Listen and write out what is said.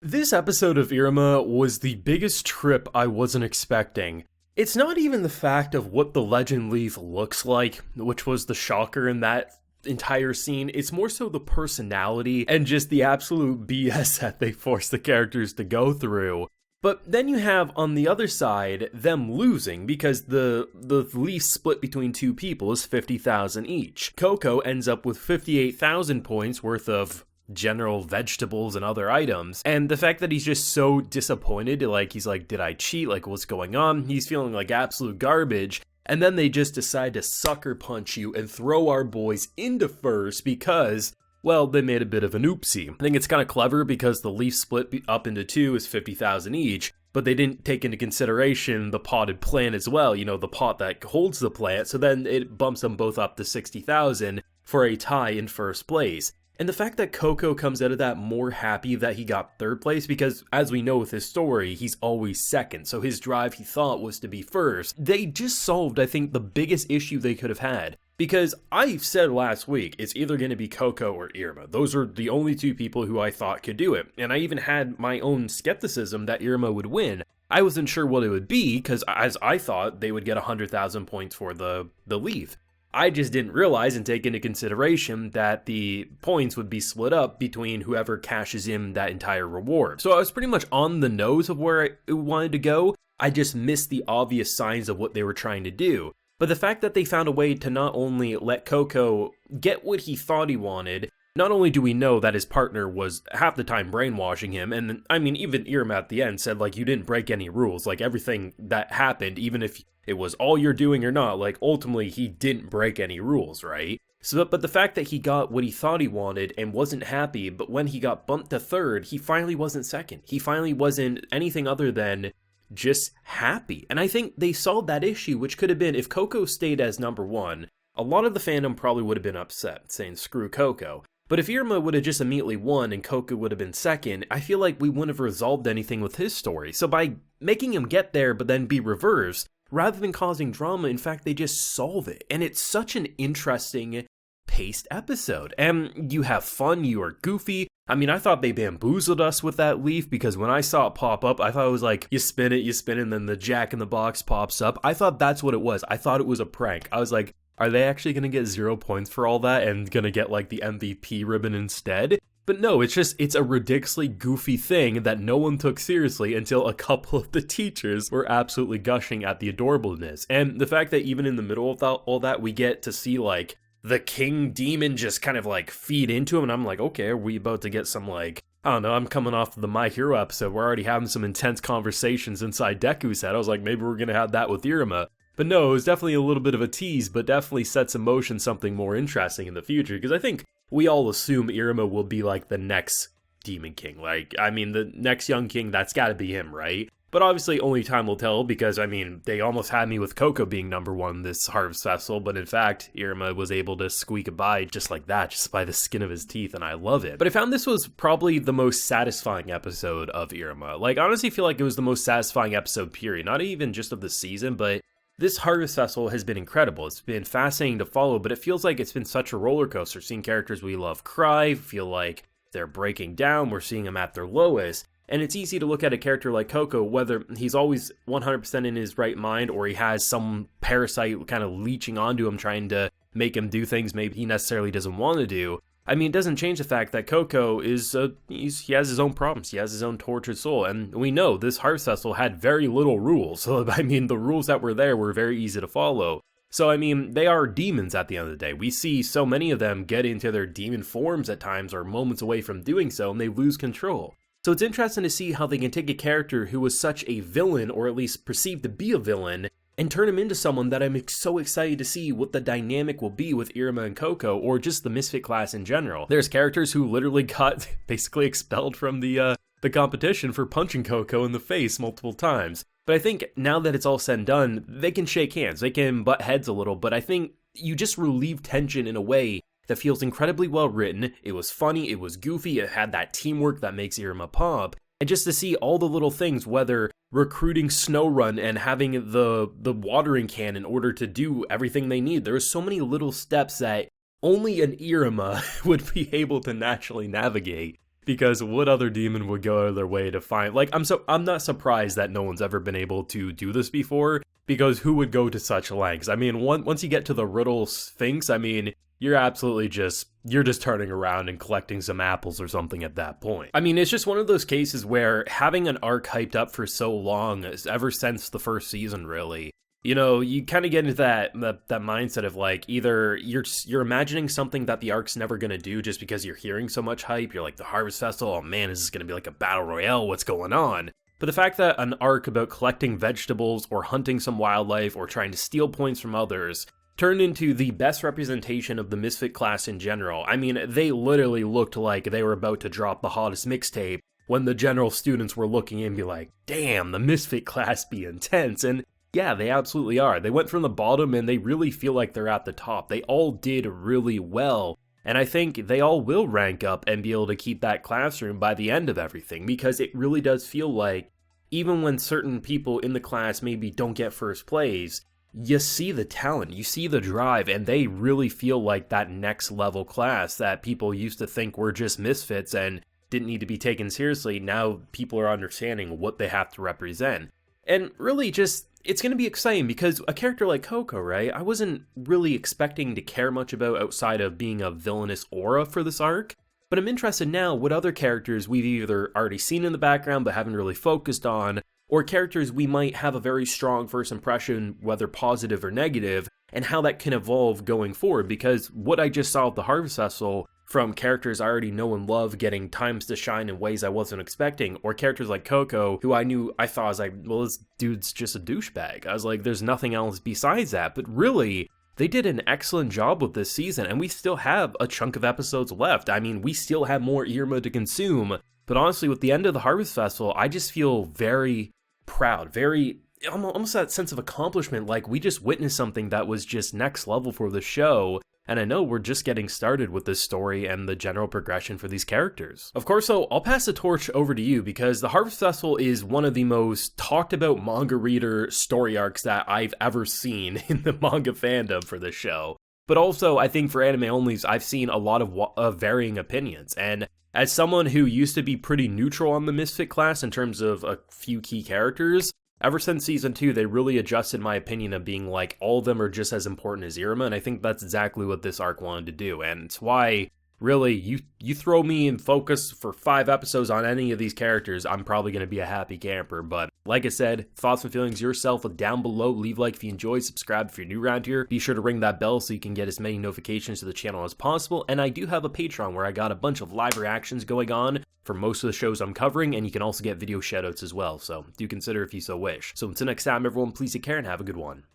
This episode of Iruma was the biggest trip I wasn't expecting. It's not even the fact of what the Legend Leaf looks like, which was the shocker in that entire scene. It's more so the personality and just the absolute BS that they force the characters to go through. But then you have, on the other side, them losing, because the leaf split between two people is 50,000 each. Coco ends up with 58,000 points worth of general vegetables and other items, and the fact that he's just so disappointed, like he's like, did I cheat, like what's going on, he's feeling like absolute garbage, and then they just decide to sucker punch you and throw our boys into first because, well, they made a bit of an oopsie. I think it's kind of clever because the leaf split up into two is 50,000 each, but they didn't take into consideration the potted plant as well, you know, the pot that holds the plant, so then it bumps them both up to 60,000 for a tie in first place. And the fact that Coco comes out of that more happy that he got third place, because as we know with his story, he's always second, so his drive he thought was to be first. They just solved, I think, the biggest issue they could have had. Because I said last week, it's either going to be Coco or Iruma. Those are the only two people who I thought could do it. And I even had my own skepticism that Iruma would win. I wasn't sure what it would be, because as I thought, they would get 100,000 points for the leaf. I just didn't realize and take into consideration that the points would be split up between whoever cashes in that entire reward. So I was pretty much on the nose of where I wanted to go. I just missed the obvious signs of what they were trying to do. But the fact that they found a way to not only let Coco get what he thought he wanted, not only do we know that his partner was half the time brainwashing him, and I mean, even Iruma at the end said, like, you didn't break any rules, like, everything that happened, even if it was all you're doing or not, like, ultimately, he didn't break any rules, right? So, but the fact that he got what he thought he wanted and wasn't happy, but when he got bumped to third, he finally wasn't second. He finally wasn't anything other than just happy. And I think they solved that issue, which could have been, if Coco stayed as number one, a lot of the fandom probably would have been upset, saying, screw Coco. But if Iruma would have just immediately won and Coco would have been second, I feel like we wouldn't have resolved anything with his story. So by making him get there but then be reversed, rather than causing drama, in fact, they just solve it. And it's such an interesting paced episode. And you have fun, you are goofy. I mean, I thought they bamboozled us with that leaf, because when I saw it pop up, I thought it was like, you spin it, and then the Jack in the Box pops up. I thought that's what it was. I thought it was a prank. I was like, are they actually going to get 0 points for all that and going to get like the MVP ribbon instead? But no, it's a ridiculously goofy thing that no one took seriously until a couple of the teachers were absolutely gushing at the adorableness. And the fact that even in the middle of all that, we get to see like the king demon just kind of like feed into him. And I'm like, okay, are we about to get some like, I don't know, I'm coming off of the My Hero episode. We're already having some intense conversations inside Deku's head. I was like, maybe we're going to have that with Iruma. But no, it was definitely a little bit of a tease, but definitely sets in motion something more interesting in the future, because I think we all assume Iruma will be like the next Demon King. Like, I mean, the next young king, that's gotta be him, right? But obviously only time will tell, because I mean, they almost had me with Coco being number one this Harvest Festival, but in fact, Iruma was able to squeak it by just like that, just by the skin of his teeth, and I love it. But I found this was probably the most satisfying episode of Iruma. Like, I honestly feel like it was the most satisfying episode, period. Not even just of the season, but this Harvest Festival has been incredible. It's been fascinating to follow, but it feels like it's been such a roller coaster. Seeing characters we love cry, feel like they're breaking down, we're seeing them at their lowest. And it's easy to look at a character like Coco, whether he's always 100% in his right mind or he has some parasite kind of leeching onto him, trying to make him do things maybe he necessarily doesn't want to do. I mean, it doesn't change the fact that Coco is, he has his own problems, he has his own tortured soul, and we know this Harvest Festival had very little rules, so I mean, the rules that were there were very easy to follow. So I mean, they are demons at the end of the day. We see so many of them get into their demon forms at times, or moments away from doing so, and they lose control. So it's interesting to see how they can take a character who was such a villain, or at least perceived to be a villain, and turn him into someone that I'm so excited to see what the dynamic will be with Iruma and Coco, or just the Misfit class in general. There's characters who literally got basically expelled from the competition for punching Coco in the face multiple times. But I think now that it's all said and done, they can shake hands, they can butt heads a little, but I think you just relieve tension in a way that feels incredibly well written. It was funny, it was goofy, it had that teamwork that makes Iruma pop. And just to see all the little things, whether recruiting Snowrun and having the watering can in order to do everything they need. There are so many little steps that only an Iruma would be able to naturally navigate. Because what other demon would go out of their way to find, like, I'm not surprised that no one's ever been able to do this before, because who would go to such lengths? I mean, once you get to the Riddle Sphinx, I mean, you're just turning around and collecting some apples or something at that point. I mean, it's just one of those cases where having an arc hyped up for so long, ever since the first season, really, you know, you kind of get into that mindset of like, either you're imagining something that the arc's never gonna do just because you're hearing so much hype. You're like, the Harvest Festival, oh man, is this gonna be like a battle royale? What's going on? But the fact that an arc about collecting vegetables or hunting some wildlife or trying to steal points from others turned into the best representation of the Misfit class in general. I mean, they literally looked like they were about to drop the hottest mixtape when the general students were looking in and be like, damn, the Misfit class be intense. And yeah, they absolutely are. They went from the bottom and they really feel like they're at the top. They all did really well. And I think they all will rank up and be able to keep that classroom by the end of everything, because it really does feel like even when certain people in the class maybe don't get first place, you see the talent, you see the drive, and they really feel like that next level class that people used to think were just misfits and didn't need to be taken seriously. Now people are understanding what they have to represent. And really just, it's going to be exciting because a character like Coco, right, I wasn't really expecting to care much about outside of being a villainous aura for this arc. But I'm interested now what other characters we've either already seen in the background but haven't really focused on, or characters we might have a very strong first impression, whether positive or negative, and how that can evolve going forward. Because what I just saw at the Harvest Festival, from characters I already know and love getting times to shine in ways I wasn't expecting, or characters like Coco, who I thought I was like, well, this dude's just a douchebag. I was like, there's nothing else besides that. But really, they did an excellent job with this season, and we still have a chunk of episodes left. I mean, we still have more Iruma to consume, but honestly, with the end of the Harvest Festival, I just feel very proud, very, almost that sense of accomplishment, like we just witnessed something that was just next level for the show. And I know we're just getting started with this story and the general progression for these characters. Of course, though, I'll pass the torch over to you because the Harvest Festival is one of the most talked about manga reader story arcs that I've ever seen in the manga fandom for this show. But also, I think for anime onlys, I've seen a lot of varying opinions. And as someone who used to be pretty neutral on the Misfit class in terms of a few key characters, ever since Season 2, they really adjusted my opinion of being like, all of them are just as important as Iruma, and I think that's exactly what this arc wanted to do, and it's why, really, you throw me in focus for 5 episodes on any of these characters, I'm probably going to be a happy camper. But like I said, thoughts and feelings yourself down below. Leave a like if you enjoyed, subscribe if you're new around here. Be sure to ring that bell so you can get as many notifications to the channel as possible, and I do have a Patreon where I got a bunch of live reactions going on for most of the shows I'm covering, and you can also get video shoutouts as well, so do consider if you so wish. So until next time, everyone, please take care and have a good one.